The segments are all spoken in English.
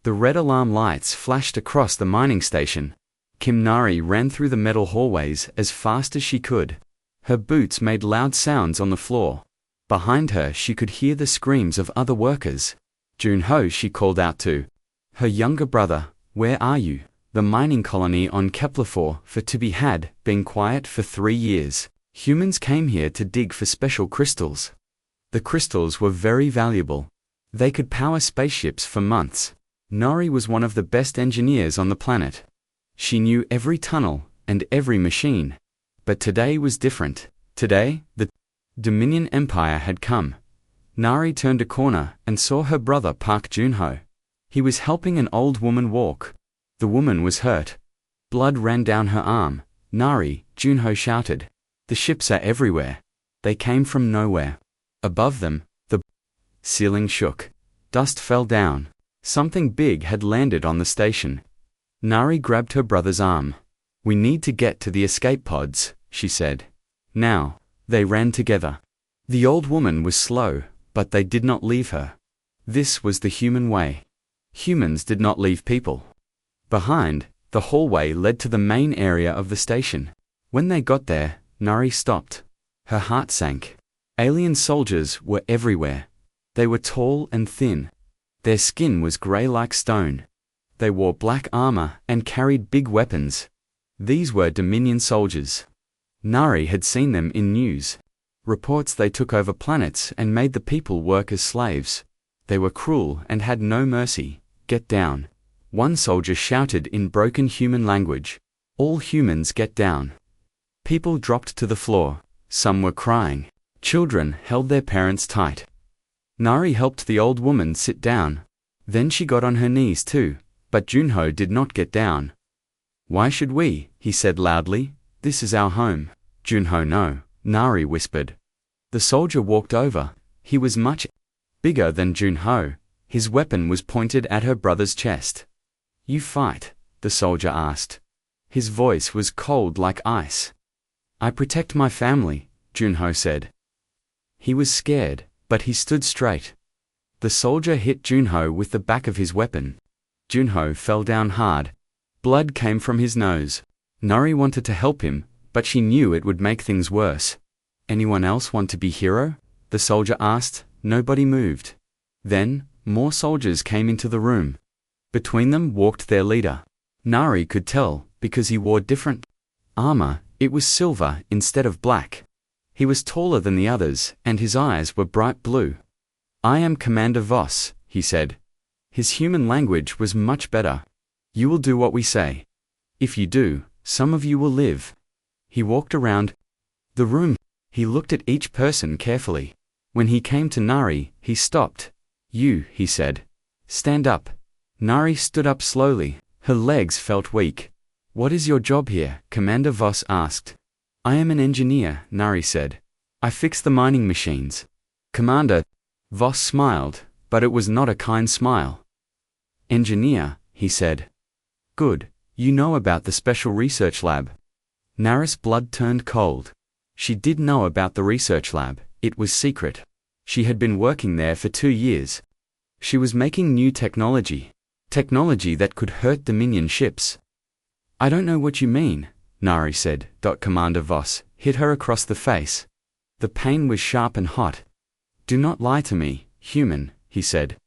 The red alarm lights flashed across the mining station. Kimnari ran through the metal hallways as fast as she could. Her boots made loud sounds on the floor. Behind her she could hear the screams of other workers. Junho, she called out to her younger brother, "Where are you?" The mining colony on Kepler 4 for to be had been quiet for 3 years. Humans came here to dig for special crystals. The crystals were very valuable. They could power spaceships for months. Nori was one of the best engineers on the planet. She knew every tunnel and every machine. But today was different. Today, the Dominion Empire had come. Nari turned a corner and saw her brother Park Junho. He was helping an old woman walk. The woman was hurt. Blood ran down her arm. "Nari," Junho shouted. "The ships are everywhere. They came from nowhere." Above them, the ceiling shook. Dust fell down. Something big had landed on the station. Nari grabbed her brother's arm. "We need to get to the escape pods," she said. Now, they ran together. The old woman was slow, but they did not leave her. This was the human way. Humans did not leave people. Behind, the hallway led to the main area of the station. When they got there, Nari stopped. Her heart sank. Alien soldiers were everywhere. They were tall and thin. Their skin was grey like stone. They wore black armor and carried big weapons. These were Dominion soldiers. Nari had seen them in news. Reports they took over planets and made the people work as slaves. They were cruel and had no mercy. "Get down," one soldier shouted in broken human language. "All humans get down." People dropped to the floor. Some were crying. Children held their parents tight. Nari helped the old woman sit down. Then she got on her knees too, but Junho did not get down. "Why should we?" he said loudly. "This is our home." "Junho, no," Nari whispered. The soldier walked over. He was much bigger than Junho. His weapon was pointed at her brother's chest. "You fight?" the soldier asked. His voice was cold like ice. "I protect my family," Junho said. He was scared, but he stood straight. The soldier hit Junho with the back of his weapon. Junho fell down hard. Blood came from his nose. Nori wanted to help him, but she knew it would make things worse. "Anyone else want to be hero?" the soldier asked. Nobody moved. Then, more soldiers came into the room. Between them walked their leader. Nari could tell, because he wore different armor. It was silver instead of black. He was taller than the others, and his eyes were bright blue. "I am Commander Voss," he said. His human language was much better. "You will do what we say. If you do, some of you will live." He walked around the room. He looked at each person carefully. When he came to Nari, he stopped. "You," he said. "Stand up." Nari stood up slowly. Her legs felt weak. "What is your job here?" Commander Voss asked. "I am an engineer," Nari said. "I fix the mining machines." Commander Voss smiled, but it was not a kind smile. "Engineer," he said. "Good. You know about the special research lab." Nari's blood turned cold. She did know about the research lab. It was secret. She had been working there for 2 years. She was making new technology. Technology that could hurt Dominion ships. "I don't know what you mean," Nari said. Commander Voss hit her across the face. The pain was sharp and hot. "Do not lie to me, human," he said.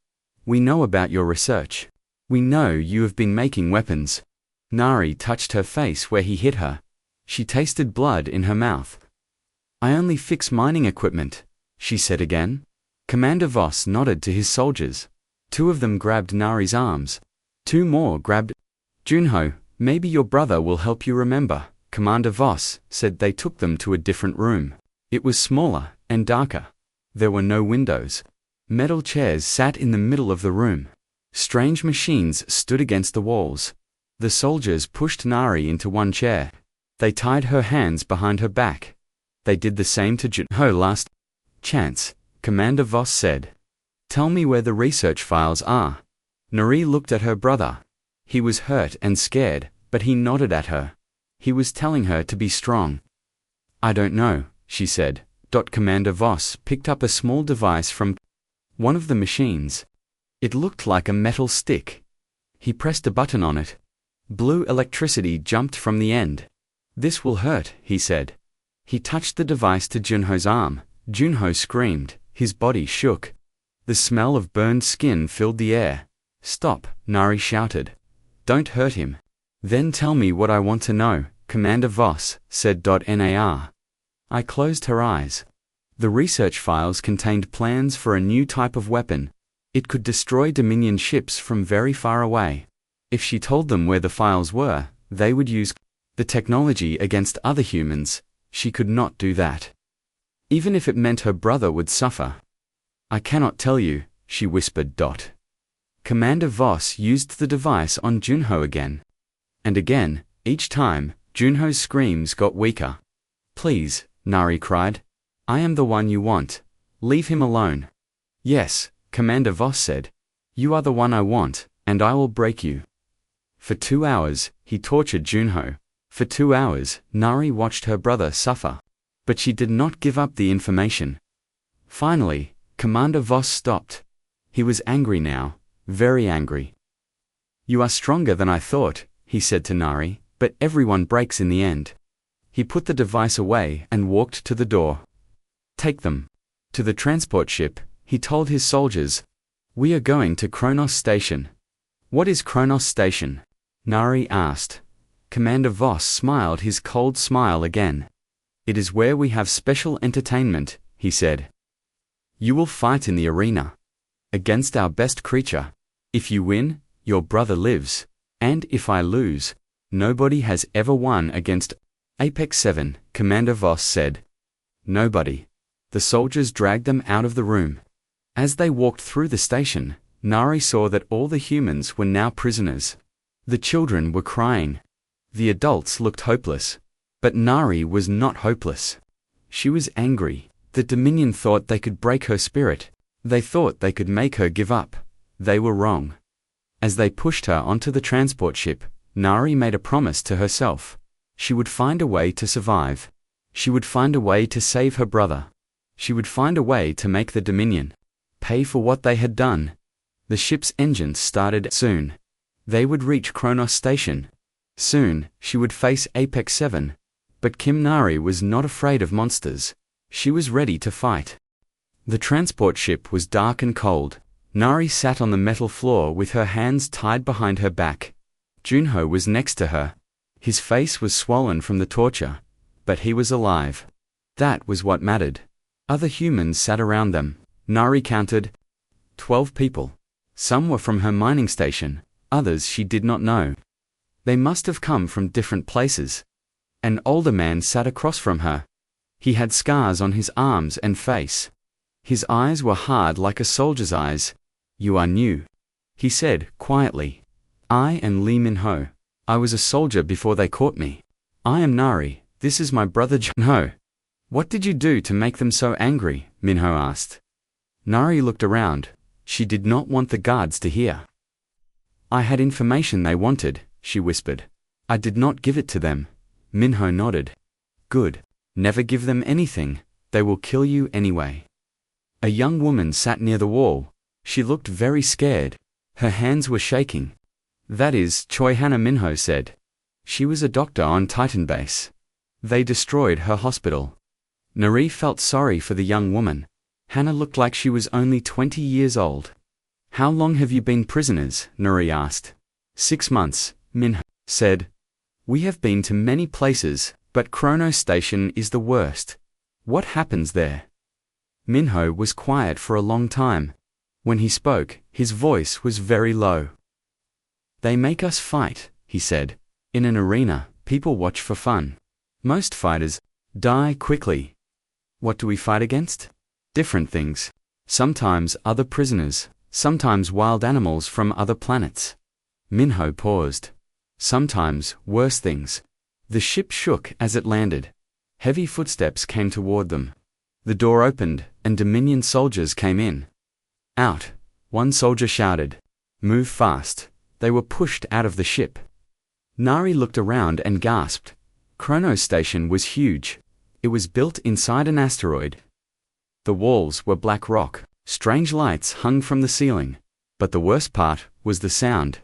"We know about your research. We know you have been making weapons." Nari touched her face where he hit her. She tasted blood in her mouth. "I only fix mining equipment," she said again. Commander Voss nodded to his soldiers. 2 of them grabbed Nari's arms. 2 more grabbed Junho. "Maybe your brother will help you remember," Commander Voss said. They took them to a different room. It was smaller and darker. There were no windows. Metal chairs sat in the middle of the room. Strange machines stood against the walls. The soldiers pushed Nari into one chair. They tied her hands behind her back. They did the same to Junho. "Last chance," Commander Voss said. "Tell me where the research files are." Nari looked at her brother. He was hurt and scared, but he nodded at her. He was telling her to be strong. "I don't know," she said. Commander Voss picked up a small device from one of the machines. It looked like a metal stick. He pressed a button on it. Blue electricity jumped from the end. "This will hurt," he said. He touched the device to Junho's arm. Junho screamed. His body shook. The smell of burned skin filled the air. "Stop," Nari shouted. "Don't hurt him." "Then tell me what I want to know," Commander Voss said. "Nar." I closed her eyes. The research files contained plans for a new type of weapon. It could destroy Dominion ships from very far away. If she told them where the files were, they would use the technology against other humans. She could not do that. Even if it meant her brother would suffer. "I cannot tell you," she whispered. Commander Voss used the device on Junho again. And again, each time, Junho's screams got weaker. "Please," Nari cried. "I am the one you want. Leave him alone." "Yes," Commander Voss said. "You are the one I want, and I will break you." For 2 hours, he tortured Junho. For 2 hours, Nari watched her brother suffer. But she did not give up the information. Finally, Commander Voss stopped. He was angry now, very angry. "You are stronger than I thought," he said to Nari, "but everyone breaks in the end." He put the device away and walked to the door. "Take them to the transport ship," he told his soldiers. "We are going to Kronos Station." "What is Kronos Station?" Nari asked. Commander Voss smiled his cold smile again. "It is where we have special entertainment," he said. "You will fight in the arena. Against our best creature. If you win, your brother lives. And if I lose, nobody has ever won against Apex 7, Commander Voss said. "Nobody." The soldiers dragged them out of the room. As they walked through the station, Nari saw that all the humans were now prisoners. The children were crying. The adults looked hopeless. But Nari was not hopeless. She was angry. The Dominion thought they could break her spirit. They thought they could make her give up. They were wrong. As they pushed her onto the transport ship, Nari made a promise to herself. She would find a way to survive. She would find a way to save her brother. She would find a way to make the Dominion pay for what they had done. The ship's engines started soon. They would reach Kronos Station. Soon, she would face Apex 7. But Kim Nari was not afraid of monsters. She was ready to fight. The transport ship was dark and cold. Nari sat on the metal floor with her hands tied behind her back. Junho was next to her. His face was swollen from the torture. But he was alive. That was what mattered. Other humans sat around them. Nari counted 12 people. Some were from her mining station, others she did not know. They must have come from different places. An older man sat across from her. He had scars on his arms and face. His eyes were hard like a soldier's eyes. "You are new," he said quietly. "I am Lee Minho. I was a soldier before they caught me. I am Nari. This is my brother Junho." "What did you do to make them so angry?" Minho asked. Nari looked around. She did not want the guards to hear. "I had information they wanted," she whispered. "I did not give it to them." Minho nodded. "Good. Never give them anything. They will kill you anyway." A young woman sat near the wall. She looked very scared. Her hands were shaking. "That is Choi Hannah," Minho said. She was a doctor on Titan Base. They destroyed her hospital. Nari felt sorry for the young woman. Hannah looked like she was only 20 years old. "How long have you been prisoners?" Nari asked. 6 months, Minho said. "We have been to many places, but Kronos Station is the worst. What happens there?" Minho was quiet for a long time. When he spoke, his voice was very low. "They make us fight," he said. "In an arena, people watch for fun. Most fighters die quickly. What do we fight against? Different things. Sometimes other prisoners, sometimes wild animals from other planets." Minho paused. "Sometimes worse things." The ship shook as it landed. Heavy footsteps came toward them. The door opened, and Dominion soldiers came in. "Out!" one soldier shouted. "Move fast." They were pushed out of the ship. Nari looked around and gasped. Kronos Station was huge. It was built inside an asteroid. The walls were black rock. Strange lights hung from the ceiling. But the worst part was the sound.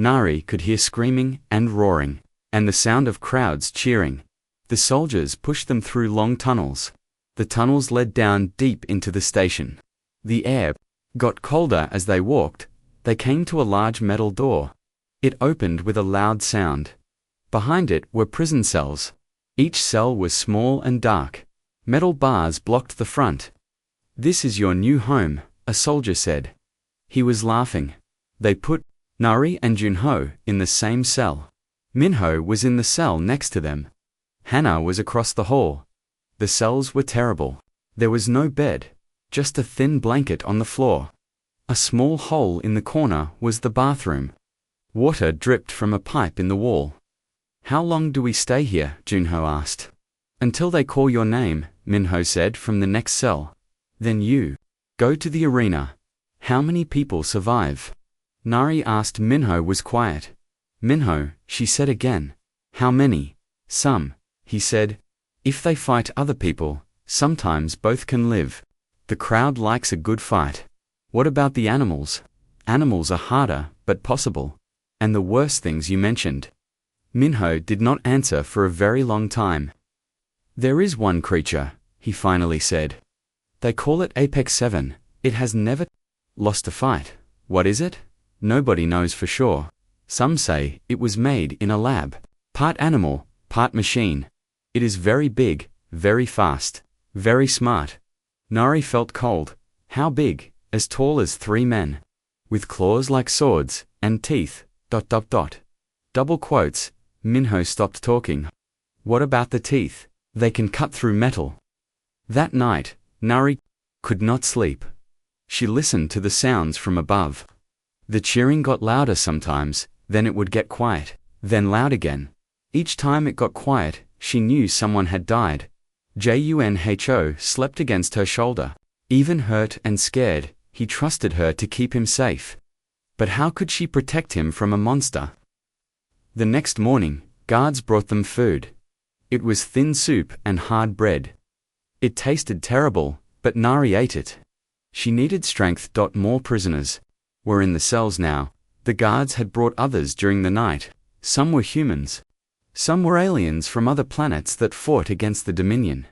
Nari could hear screaming and roaring, and the sound of crowds cheering. The soldiers pushed them through long tunnels. The tunnels led down deep into the station. The air got colder as they walked. They came to a large metal door. It opened with a loud sound. Behind it were prison cells. Each cell was small and dark. Metal bars blocked the front. "This is your new home," a soldier said. He was laughing. They put Nari and Junho in the same cell. Minho was in the cell next to them. Hannah was across the hall. The cells were terrible. There was no bed, just a thin blanket on the floor. A small hole in the corner was the bathroom. Water dripped from a pipe in the wall. "How long do we stay here?" Junho asked. "Until they call your name," Minho said from the next cell. "Then you go to the arena." "How many people survive?" Nari asked. Minho was quiet. "Minho," she said again. "How many?" "Some," he said. "If they fight other people, sometimes both can live. The crowd likes a good fight." "What about the animals?" "Animals are harder, but possible. And the worst things you mentioned." Minho did not answer for a very long time. "There is one creature," he finally said. "They call it Apex 7. It has never lost a fight." "What is it?" "Nobody knows for sure. Some say it was made in a lab. Part animal, part machine. It is very big, very fast, very smart." Nari felt cold. "How big?" "As tall as 3 men. With claws like swords, and teeth, ... Double quotes. Minho stopped talking. "What about the teeth?" "They can cut through metal." That night, Nari could not sleep. She listened to the sounds from above. The cheering got louder sometimes, then it would get quiet, then loud again. Each time it got quiet, she knew someone had died. Junho slept against her shoulder. Even hurt and scared, he trusted her to keep him safe. But how could she protect him from a monster? The next morning, guards brought them food. It was thin soup and hard bread. It tasted terrible, but Nari ate it. She needed strength. More prisoners were in the cells now. The guards had brought others during the night. Some were humans. Some were aliens from other planets that fought against the Dominion.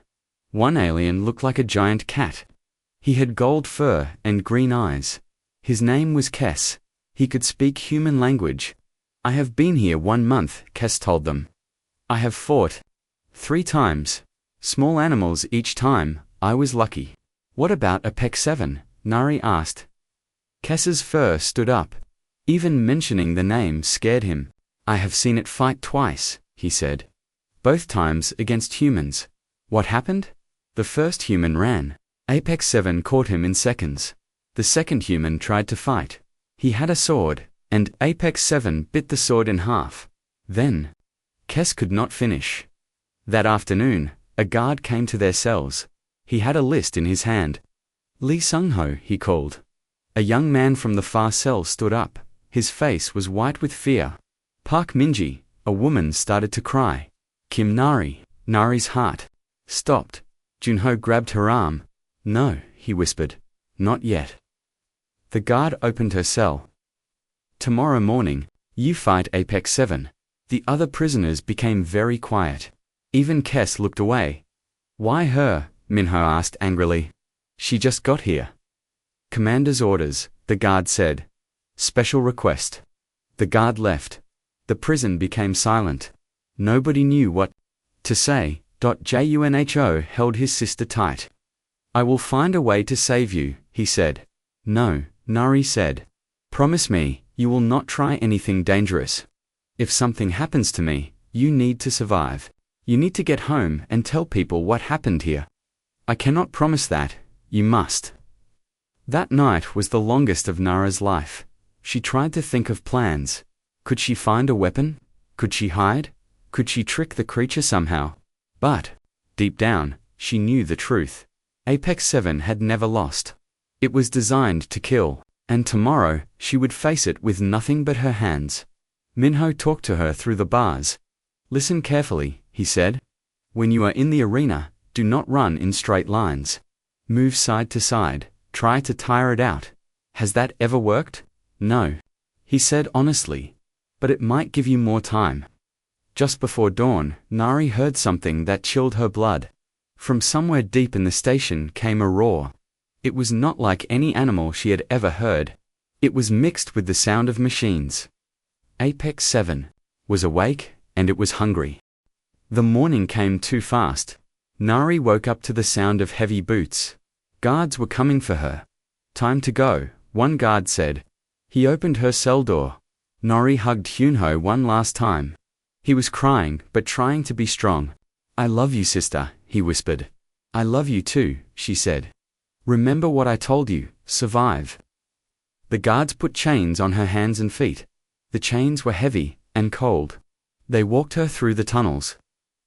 One alien looked like a giant cat. He had gold fur and green eyes. His name was Kes. He could speak human language. "I have been here 1 month," Kes told them. "I have fought 3 times. Small animals each time. I was lucky." "What about Apex 7? Nari asked. Kes's fur stood up. Even mentioning the name scared him. "I have seen it fight twice," he said. "Both times against humans." "What happened?" "The first human ran. Apex 7 caught him in seconds. The second human tried to fight. He had a sword, and Apex 7 bit the sword in half. Then, Kes could not finish." That afternoon, a guard came to their cells. He had a list in his hand. "Lee Sung-ho," he called. A young man from the far cell stood up. His face was white with fear. "Park Minji," a woman started to cry. "Kim Nari." Nari's heart stopped. Junho grabbed her arm. "No," he whispered. "Not yet." The guard opened her cell. "Tomorrow morning, you fight Apex 7. The other prisoners became very quiet. Even Kes looked away. "Why her?" Minho asked angrily. "She just got here." "Commander's orders," the guard said. "Special request." The guard left. The prison became silent. Nobody knew what to say. Junho held his sister tight. "I will find a way to save you," he said. "No," Nari said. "Promise me, you will not try anything dangerous. If something happens to me, you need to survive. You need to get home and tell people what happened here." "I cannot promise that. You must." That night was the longest of Nara's life. She tried to think of plans. Could she find a weapon? Could she hide? Could she trick the creature somehow? But, deep down, she knew the truth. Apex 7 had never lost. It was designed to kill, and tomorrow, she would face it with nothing but her hands. Minho talked to her through the bars. "Listen carefully," he said. "When you are in the arena, do not run in straight lines. Move side to side, try to tire it out. Has that ever worked?" "No," he said honestly. but it might give you more time. Just before dawn, Nari heard something that chilled her blood. From somewhere deep in the station came a roar. It was not like any animal she had ever heard. It was mixed with the sound of machines. Apex 7 was awake, and it was hungry. The morning came too fast. Nari woke up to the sound of heavy boots. Guards were coming for her. Time to go, one guard said. He opened her cell door. Nari hugged Hyunho one last time. He was crying, but trying to be strong. I love you, sister, he whispered. I love you too, she said. Remember what I told you, survive. The guards put chains on her hands and feet. The chains were heavy and cold. They walked her through the tunnels.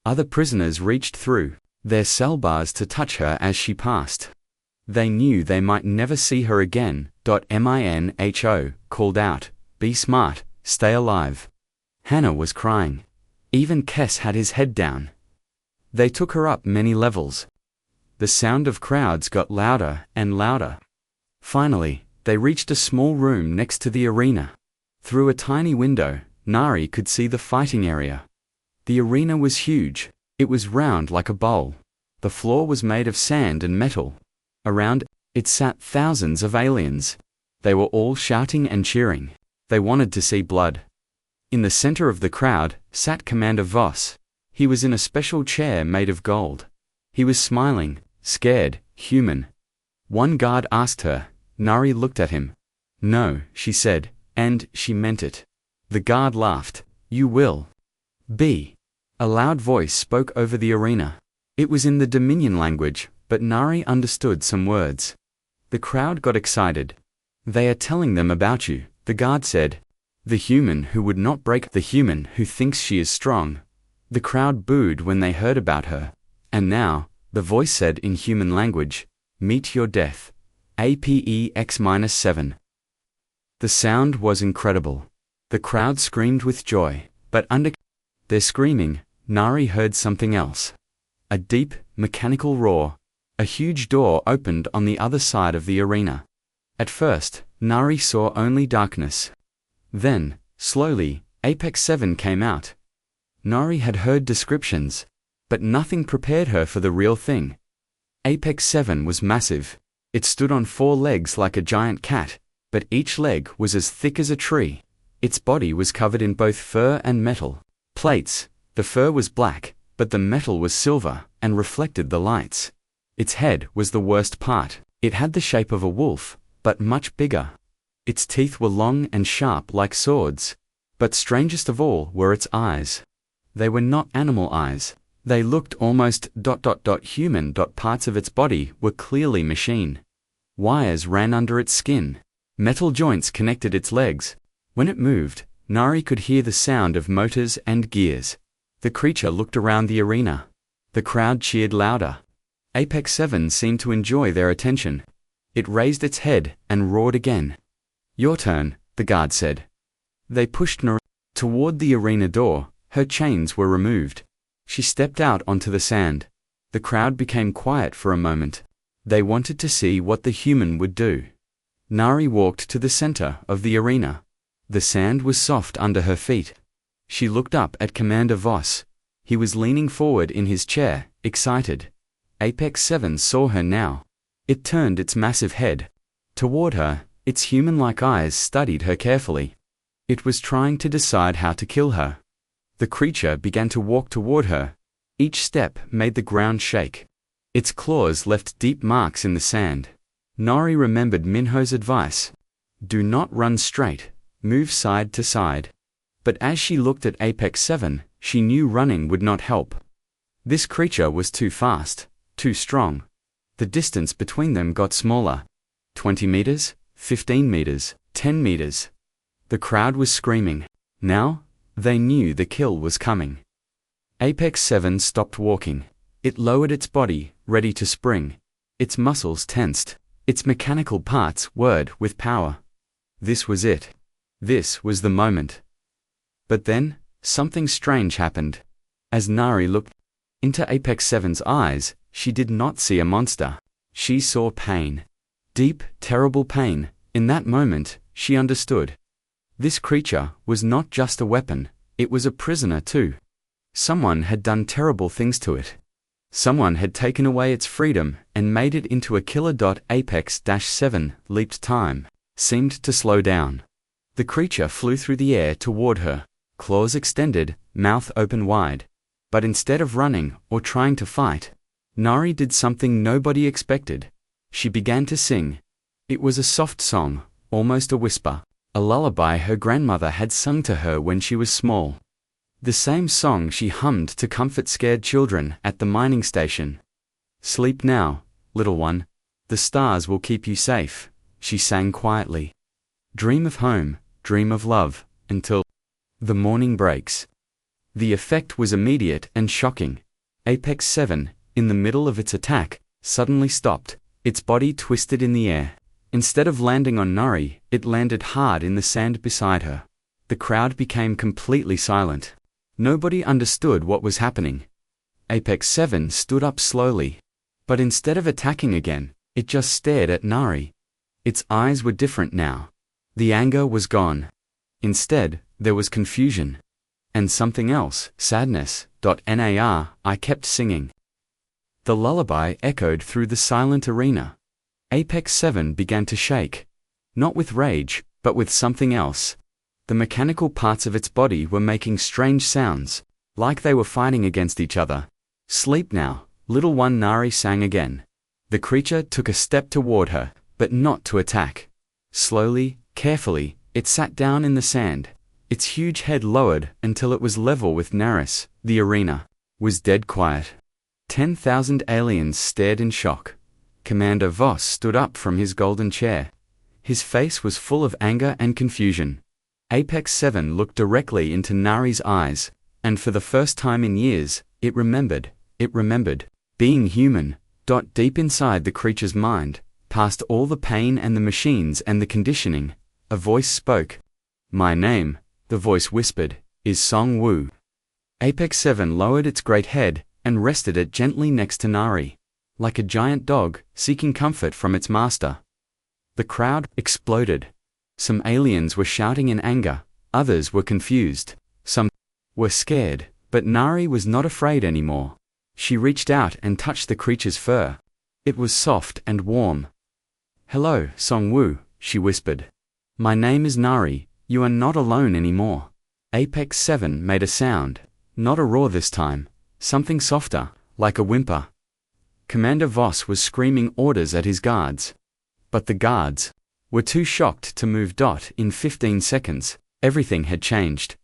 Other prisoners reached through their cell bars to touch her as she passed. They knew they might never see her again. Minho called out, be smart, stay alive. Hannah was crying. Even Kes had his head down. They took her up many levels. The sound of crowds got louder and louder. Finally, they reached a small room next to the arena. Through a tiny window, Nari could see the fighting area. The arena was huge. It was round like a bowl. The floor was made of sand and metal. Around it sat thousands of aliens. They were all shouting and cheering. They wanted to see blood. In the center of the crowd sat Commander Voss. He was in a special chair made of gold. He was smiling, scared, human. One guard asked her. Nari looked at him. No, she said, and she meant it. The guard laughed. You will be. A loud voice spoke over the arena. It was in the Dominion language, but Nari understood some words. The crowd got excited. They are telling them about you, the guard said. The human who would not break, the human who thinks she is strong. The crowd booed when they heard about her. And now, the voice said in human language, meet your death. APEX-7. The sound was incredible. The crowd screamed with joy, but under their screaming, Nari heard something else. A deep, mechanical roar. A huge door opened on the other side of the arena. At first, Nari saw only darkness. Then, slowly, Apex 7 came out. Nari had heard descriptions, but nothing prepared her for the real thing. Apex 7 was massive. It stood on 4 legs like a giant cat, but each leg was as thick as a tree. Its body was covered in both fur and metal plates. The fur was black, but the metal was silver and reflected the lights. Its head was the worst part. It had the shape of a wolf, but much bigger. Its teeth were long and sharp like swords. But strangest of all were its eyes. They were not animal eyes. They looked almost human. Parts of its body were clearly machine. Wires ran under its skin. Metal joints connected its legs. When it moved, Nari could hear the sound of motors and gears. The creature looked around the arena. The crowd cheered louder. Apex 7 seemed to enjoy their attention. It raised its head and roared again. Your turn, the guard said. They pushed Nari toward the arena door. Her chains were removed. She stepped out onto the sand. The crowd became quiet for a moment. They wanted to see what the human would do. Nari walked to the center of the arena. The sand was soft under her feet. She looked up at Commander Voss. He was leaning forward in his chair, excited. Apex 7 saw her now. It turned its massive head toward her. Its human-like eyes studied her carefully. It was trying to decide how to kill her. The creature began to walk toward her. Each step made the ground shake. Its claws left deep marks in the sand. Nari remembered Minho's advice. Do not run straight, move side to side. But as she looked at Apex 7, she knew running would not help. This creature was too fast, too strong. The distance between them got smaller. 20 meters, 15 meters, 10 meters. The crowd was screaming. Now, they knew the kill was coming. Apex 7 stopped walking. It lowered its body, ready to spring. Its muscles tensed. Its mechanical parts whirred with power. This was it. This was the moment. But then, something strange happened. As Nari looked into Apex 7's eyes, she did not see a monster. She saw pain. Deep, terrible pain. In that moment, she understood. This creature was not just a weapon, it was a prisoner too. Someone had done terrible things to it. Someone had taken away its freedom and made it into a killer. Apex-7 leaped. Time seemed to slow down. The creature flew through the air toward her, claws extended, mouth open wide. But instead of running or trying to fight, Nari did something nobody expected. She began to sing. It was a soft song, almost a whisper, a lullaby her grandmother had sung to her when she was small. The same song she hummed to comfort scared children at the mining station. "Sleep now, little one. The stars will keep you safe," she sang quietly. "Dream of home, dream of love, until the morning breaks." The effect was immediate and shocking. Apex-7, in the middle of its attack, suddenly stopped, its body twisted in the air. Instead of landing on Nari, it landed hard in the sand beside her. The crowd became completely silent. Nobody understood what was happening. Apex-7 stood up slowly. But instead of attacking again, it just stared at Nari. Its eyes were different now. The anger was gone. Instead, there was confusion. And something else, sadness. Nar, I kept singing. The lullaby echoed through the silent arena. Apex-7 began to shake. Not with rage, but with something else. The mechanical parts of its body were making strange sounds, like they were fighting against each other. "Sleep now, little one," Nari sang again. The creature took a step toward her, but not to attack. Slowly, carefully, it sat down in the sand. Its huge head lowered until it was level with Naris. The arena was dead quiet. 10,000 aliens stared in shock. Commander Voss stood up from his golden chair. His face was full of anger and confusion. Apex-7 looked directly into Nari's eyes, and for the first time in years, it remembered being human. Deep inside the creature's mind, past all the pain and the machines and the conditioning, a voice spoke. "My name," the voice whispered, "is Song Wu." Apex-7 lowered its great head and rested it gently next to Nari, like a giant dog seeking comfort from its master. The crowd exploded. Some aliens were shouting in anger, others were confused, some were scared, but Nari was not afraid anymore. She reached out and touched the creature's fur. It was soft and warm. "Hello, Song Wu," she whispered. "My name is Nari, you are not alone anymore." Apex-7 made a sound, not a roar this time, something softer, like a whimper. Commander Voss was screaming orders at his guards. But the guards were too shocked to move. In 15 seconds, everything had changed.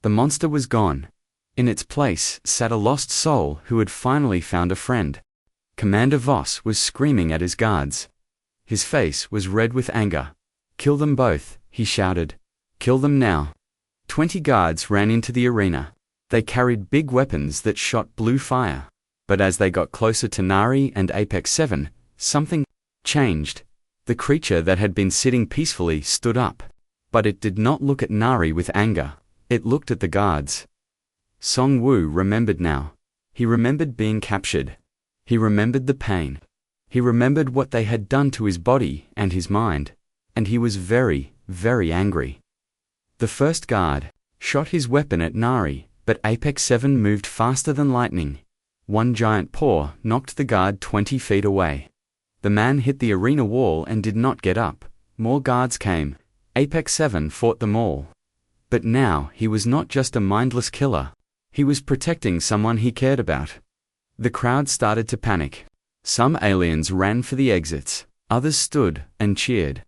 The monster was gone. In its place sat a lost soul who had finally found a friend. Commander Voss was screaming at his guards. His face was red with anger. "Kill them both," he shouted. "Kill them now." 20 guards ran into the arena. They carried big weapons that shot blue fire. But as they got closer to Nari and Apex-7, something changed. The creature that had been sitting peacefully stood up. But it did not look at Nari with anger. It looked at the guards. Song Wu remembered now. He remembered being captured. He remembered the pain. He remembered what they had done to his body and his mind. And he was very, very angry. The first guard shot his weapon at Nari, but Apex-7 moved faster than lightning. One giant paw knocked the guard 20 feet away. The man hit the arena wall and did not get up. More guards came. Apex-7 fought them all. But now he was not just a mindless killer. He was protecting someone he cared about. The crowd started to panic. Some aliens ran for the exits. Others stood and cheered.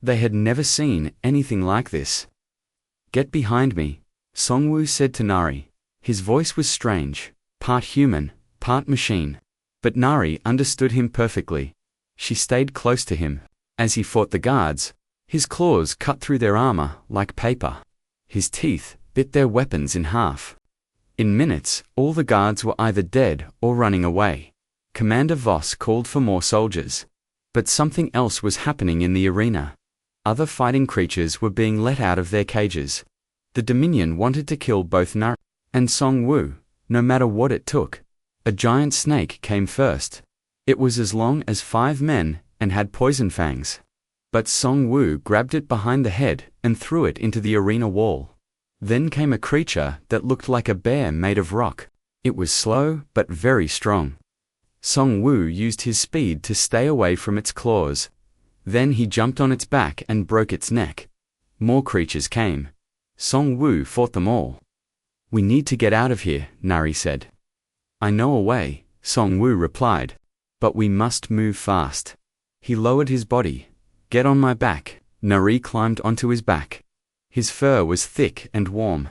They had never seen anything like this. "Get behind me," Song Wu said to Nari. His voice was strange, part human, part machine. But Nari understood him perfectly. She stayed close to him. As he fought the guards, his claws cut through their armor like paper. His teeth bit their weapons in half. In minutes, all the guards were either dead or running away. Commander Voss called for more soldiers. But something else was happening in the arena. Other fighting creatures were being let out of their cages. The Dominion wanted to kill both Nari and Song Wu, no matter what it took. A giant snake came first. It was as long as 5 men and had poison fangs. But Song Wu grabbed it behind the head and threw it into the arena wall. Then came a creature that looked like a bear made of rock. It was slow but very strong. Song Wu used his speed to stay away from its claws. Then he jumped on its back and broke its neck. More creatures came. Song Wu fought them all. "We need to get out of here," Nari said. "I know a way," Song Wu replied. "But we must move fast." He lowered his body. "Get on my back." Nari climbed onto his back. His fur was thick and warm.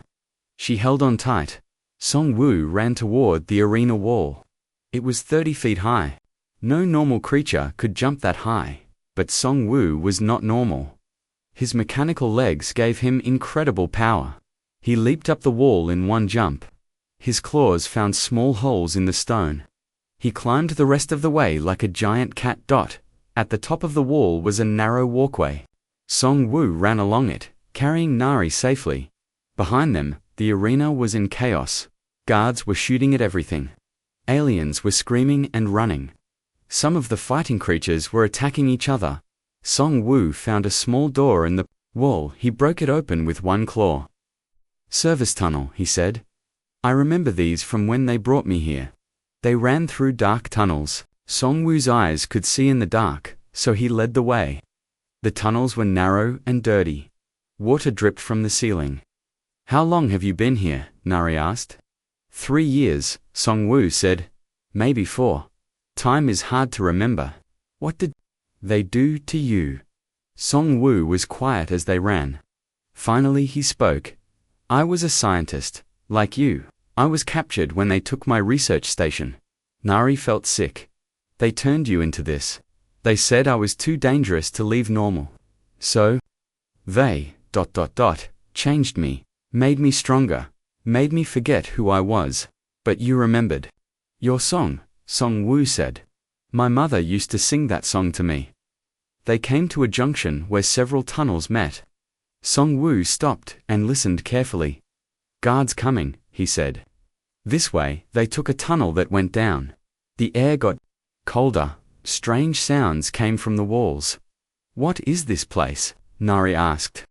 She held on tight. Song Wu ran toward the arena wall. It was 30 feet high. No normal creature could jump that high, but Song Wu was not normal. His mechanical legs gave him incredible power. He leaped up the wall in one jump. His claws found small holes in the stone. He climbed the rest of the way like a giant cat. At the top of the wall was a narrow walkway. Song Wu ran along it, carrying Nari safely. Behind them, the arena was in chaos. Guards were shooting at everything. Aliens were screaming and running. Some of the fighting creatures were attacking each other. Song Wu found a small door in the wall. He broke it open with one claw. "Service tunnel," he said. "I remember these from when they brought me here." They ran through dark tunnels. Song Wu's eyes could see in the dark, so he led the way. The tunnels were narrow and dirty. Water dripped from the ceiling. "How long have you been here?" Nari asked. 3 years, Song Wu said. "Maybe 4. Time is hard to remember." "What did they do to you?" Song Wu was quiet as they ran. Finally he spoke. "I was a scientist, like you. I was captured when they took my research station." Nari felt sick. "They turned you into this. They said I was too dangerous to leave normal. So they changed me, made me stronger, made me forget who I was. But you remembered your song," Song Wu said. "My mother used to sing that song to me." They came to a junction where several tunnels met. Song Wu stopped and listened carefully. "Guards coming," he said. This way, they took a tunnel that went down. The air got colder. Strange sounds came from the walls. "What is this place?" Nari asked.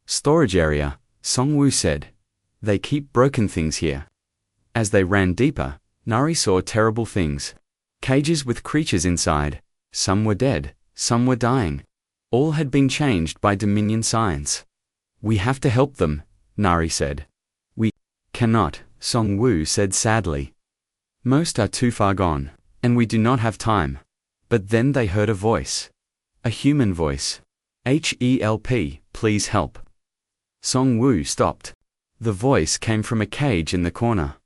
"Storage area," Song Wu said. "They keep broken things here." As they ran deeper, Nari saw terrible things. Cages with creatures inside. Some were dead, some were dying. All had been changed by Dominion science. "We have to help them," Nari said. "We cannot," Song Wu said sadly. "Most are too far gone, and we do not have time." But then they heard a voice. A human voice. "Help, please help." Song Wu stopped. The voice came from a cage in the corner.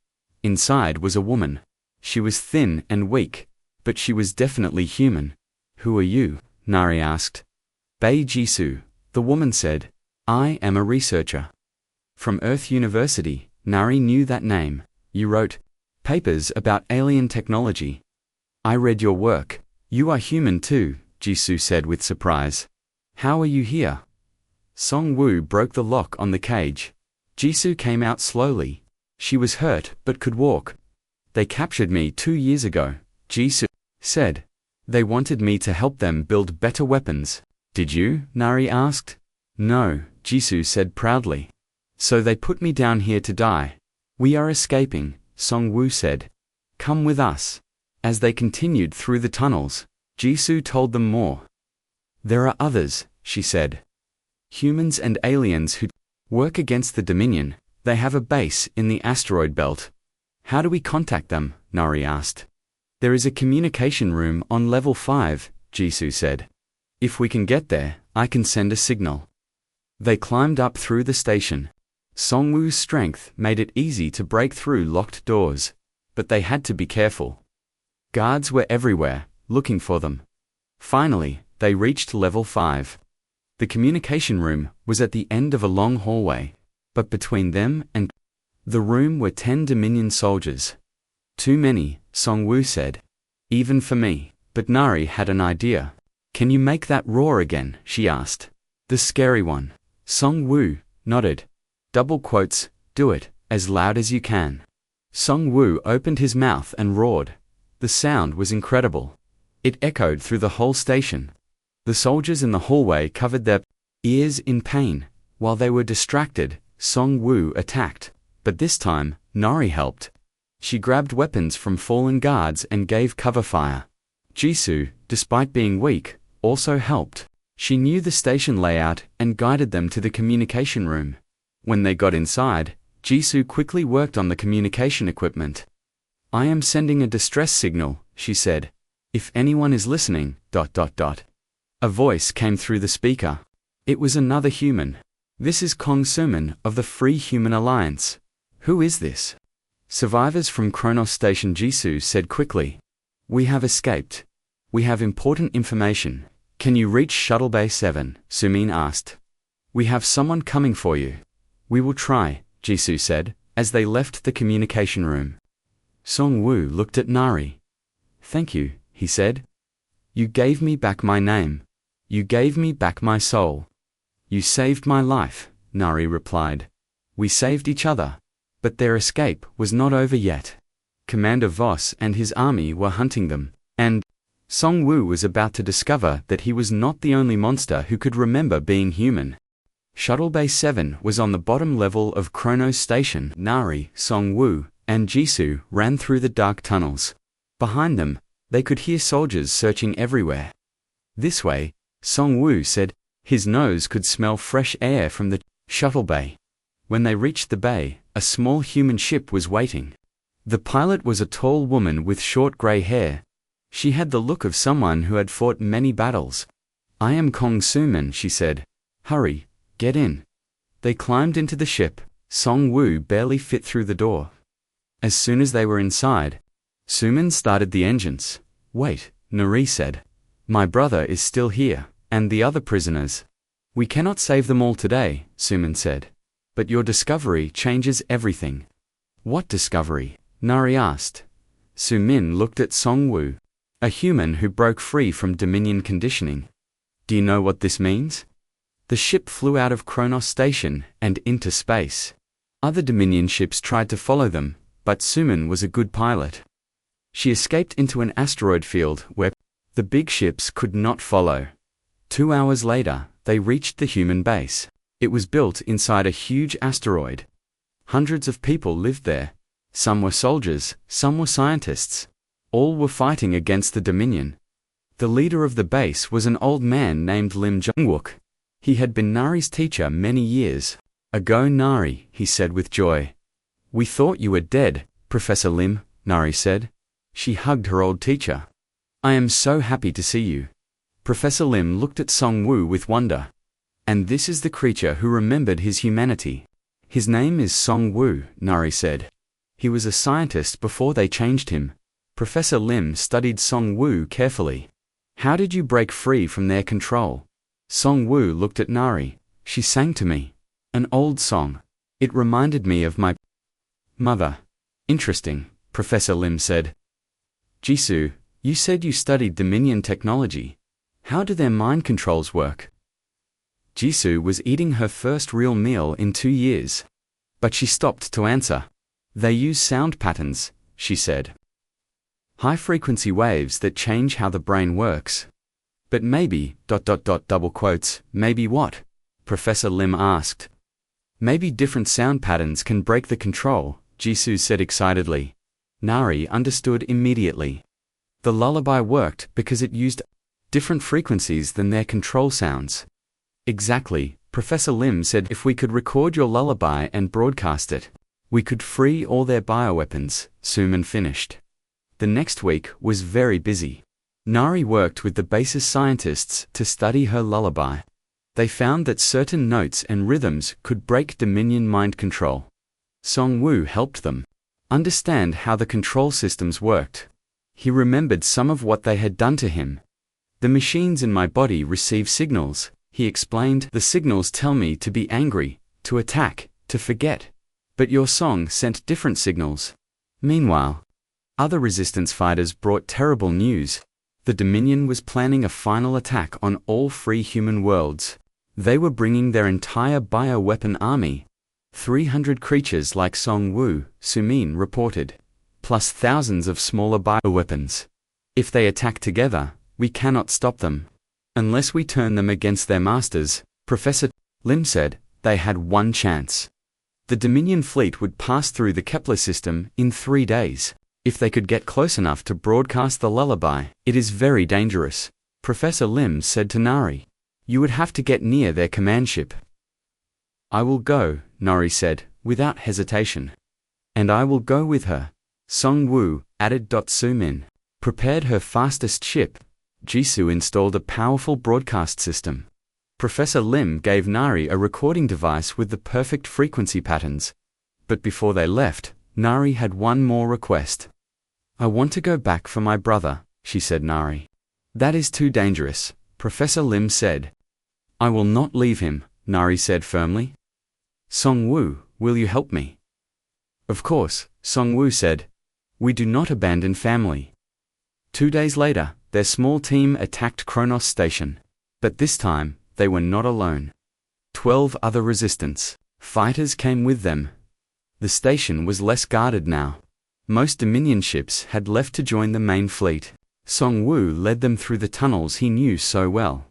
Inside was a woman. She was thin and weak, but she was definitely human. "Who are you?" Nari asked. "Bei Jisoo," the woman said. "I am a researcher." "From Earth University," Nari knew that name. "You wrote papers about alien technology. I read your work. You are human too," Jisoo said with surprise. "How are you here?" Song Wu broke the lock on the cage. Jisoo came out slowly. She was hurt but could walk. "They captured me 2 years ago," Jisoo said. "They wanted me to help them build better weapons." "Did you?" Nari asked. "No," Jisoo said proudly. "So they put me down here to die." "We are escaping," Song Wu said. "Come with us." As they continued through the tunnels, Jisoo told them more. "There are others," she said. "Humans and aliens who work against the Dominion. They have a base in the asteroid belt." "How do we contact them?" Nari asked. "There is a communication room on level 5, Jisoo said. "If we can get there, I can send a signal." They climbed up through the station. Song Wu's strength made it easy to break through locked doors, but they had to be careful. Guards were everywhere, looking for them. Finally, they reached level 5. The communication room was at the end of a long hallway, but between them and the room were 10 Dominion soldiers. "Too many," Song Wu said. "Even for me." But Nari had an idea. "Can you make that roar again?" she asked. "The scary one." Song Wu nodded. Double quotes, "Do it, as loud as you can." Song Wu opened his mouth and roared. The sound was incredible. It echoed through the whole station. The soldiers in the hallway covered their ears in pain. While they were distracted, Song Woo attacked, but this time, Nari helped. She grabbed weapons from fallen guards and gave cover fire. Jisoo, despite being weak, also helped. She knew the station layout and guided them to the communication room. When they got inside, Jisoo quickly worked on the communication equipment. "I am sending a distress signal," she said. "If anyone is listening, ... A voice came through the speaker. It was another human. "This is Kong Suman of the Free Human Alliance." "Who is this?" "Survivors from Kronos Station," Jisoo said quickly. "We have escaped. We have important information. Can you reach Shuttle Bay 7? Sumin asked. "We have someone coming for you." "We will try," Jisoo said, as they left the communication room. Song Woo looked at Nari. "Thank you," he said. "You gave me back my name. You gave me back my soul. You saved my life," Nari replied. "We saved each other." But their escape was not over yet. Commander Voss and his army were hunting them, and Song Woo was about to discover that he was not the only monster who could remember being human. Shuttle Bay 7 was on the bottom level of Kronos Station. Nari, Song Woo, and Jisoo ran through the dark tunnels. Behind them, they could hear soldiers searching everywhere. "This way," Song Woo said. His nose could smell fresh air from the shuttle bay. When they reached the bay, a small human ship was waiting. The pilot was a tall woman with short gray hair. She had the look of someone who had fought many battles. "I am Kong Suman," she said. "Hurry, get in." They climbed into the ship. Song Woo barely fit through the door. As soon as they were inside, Suman started the engines. "Wait," Nari said. "My brother is still here, and the other prisoners. We cannot save them all today," Suman said. "But your discovery changes everything." "What discovery?" Nari asked. Sumin looked at Song Woo. "A human who broke free from Dominion conditioning. Do you know what this means?" The ship flew out of Kronos Station and into space. Other Dominion ships tried to follow them, but Suman was a good pilot. She escaped into an asteroid field where the big ships could not follow. 2 hours later, they reached the human base. It was built inside a huge asteroid. Hundreds of people lived there. Some were soldiers, some were scientists. All were fighting against the Dominion. The leader of the base was an old man named Lim Jungwook. He had been Nari's teacher many years ago. "Nari," he said with joy. "We thought you were dead, Professor Lim," Nari said. She hugged her old teacher. "I am so happy to see you." Professor Lim looked at Song Woo with wonder. "And this is the creature who remembered his humanity." "His name is Song Woo," Nari said. "He was a scientist before they changed him." Professor Lim studied Song Woo carefully. "How did you break free from their control?" Song Woo looked at Nari. "She sang to me. An old song. It reminded me of my mother." "Interesting," Professor Lim said. "Jisoo, you said you studied Dominion technology. How do their mind controls work?" Jisoo was eating her first real meal in 2 years. But she stopped to answer. "They use sound patterns," she said. "High-frequency waves that change how the brain works." "But maybe, ... double quotes, maybe what?" Professor Lim asked. "Maybe different sound patterns can break the control," Jisoo said excitedly. Nari understood immediately. The lullaby worked because it used different frequencies than their control sounds. "Exactly," Professor Lim said. "If we could record your lullaby and broadcast it, we could free all their bioweapons," Suman finished. The next week was very busy. Nari worked with the base's scientists to study her lullaby. They found that certain notes and rhythms could break Dominion mind control. Song Woo helped them understand how the control systems worked. He remembered some of what they had done to him. "The machines in my body receive signals," he explained. "The signals tell me to be angry, to attack, to forget. But your song sent different signals." Meanwhile, other resistance fighters brought terrible news. The Dominion was planning a final attack on all free human worlds. They were bringing their entire bioweapon army. 300 creatures like Song Woo, Sumin reported, plus thousands of smaller bioweapons. "If they attack together, we cannot stop them." Unless we turn them against their masters, Professor Lim said, they had one chance. The Dominion fleet would pass through the Kepler system in 3 days. If they could get close enough to broadcast the lullaby, it is very dangerous, Professor Lim said to Nari. You would have to get near their command ship. I will go, Nari said, without hesitation. And I will go with her, Song Woo added. Su-min prepared her fastest ship. Jisoo installed a powerful broadcast system. Professor Lim gave Nari a recording device with the perfect frequency patterns. But before they left, Nari had one more request. I want to go back for my brother, she said. Nari. That is too dangerous, Professor Lim said. I will not leave him, Nari said firmly. Song Woo, will you help me? Of course, Song Woo said. We do not abandon family. 2 days later, their small team attacked Kronos Station. But this time, they were not alone. 12 other resistance fighters came with them. The station was less guarded now. Most Dominion ships had left to join the main fleet. Song Woo led them through the tunnels he knew so well.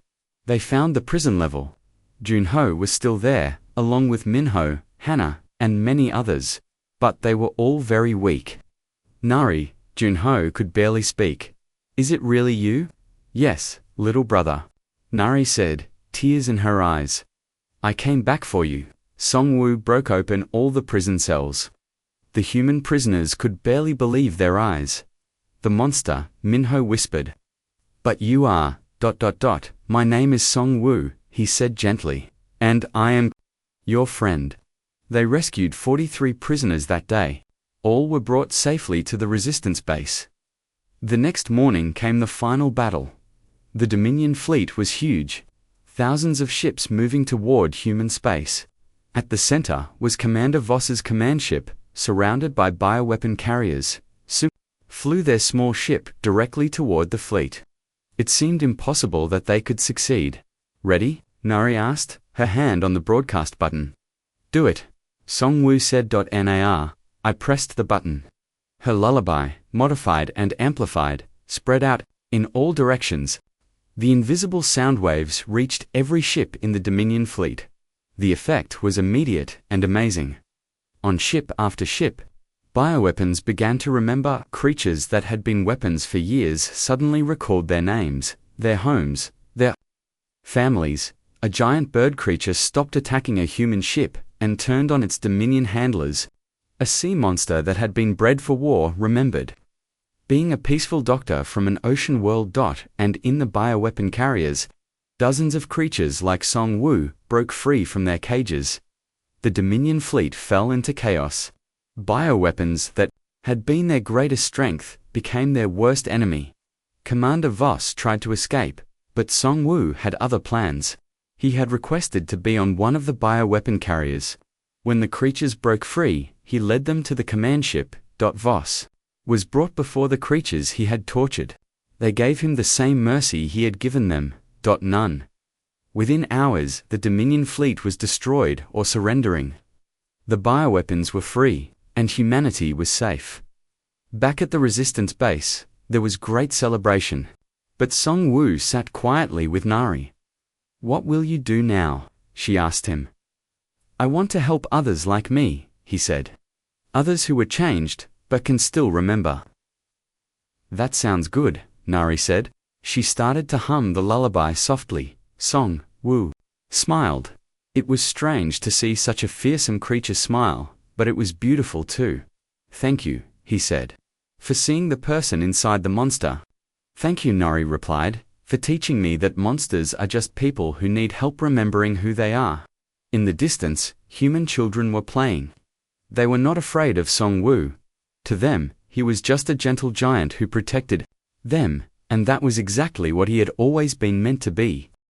They found the prison level. Junho was still there, along with Minho, Hannah, and many others. But they were all very weak. Nari, Junho could barely speak. Is it really you? Yes, little brother. Nari said, tears in her eyes. I came back for you. Song Woo broke open all the prison cells. The human prisoners could barely believe their eyes. The monster, Minho whispered. But you are, ... My name is Song Woo, he said gently. And I am your friend. They rescued 43 prisoners that day. All were brought safely to the resistance base. The next morning came the final battle. The Dominion fleet was huge. Thousands of ships moving toward human space. At the center was Commander Voss's command ship, surrounded by bioweapon carriers. Su flew their small ship directly toward the fleet. It seemed impossible that they could succeed. Ready? Nari asked, her hand on the broadcast button. Do it, Song Woo said. Nar. I pressed the button. Her lullaby, modified and amplified, spread out in all directions. The invisible sound waves reached every ship in the Dominion fleet. The effect was immediate and amazing. On ship after ship, bioweapons began to remember. Creatures that had been weapons for years suddenly recalled their names, their homes, their families. A giant bird creature stopped attacking a human ship and turned on its Dominion handlers. A sea monster that had been bred for war remembered being a peaceful doctor from an ocean world. And in the bioweapon carriers, dozens of creatures like Song Woo broke free from their cages. The Dominion fleet fell into chaos. Bioweapons that had been their greatest strength became their worst enemy. Commander Voss tried to escape, but Song Woo had other plans. He had requested to be on one of the bioweapon carriers. When the creatures broke free, he led them to the command ship. Voss was brought before the creatures he had tortured. They gave him the same mercy he had given them. None. Within hours, the Dominion fleet was destroyed or surrendering. The bioweapons were free, and humanity was safe. Back at the resistance base, there was great celebration. But Song Woo sat quietly with Nari. What will you do now? She asked him. I want to help others like me, he said. Others who were changed, but can still remember. That sounds good, Nari said. She started to hum the lullaby softly. Song Woo smiled. It was strange to see such a fearsome creature smile, but it was beautiful too. Thank you, he said, for seeing the person inside the monster. Thank you, Nari replied, for teaching me that monsters are just people who need help remembering who they are. In the distance, human children were playing. They were not afraid of Song Woo. To them, he was just a gentle giant who protected them, and that was exactly what he had always been meant to be.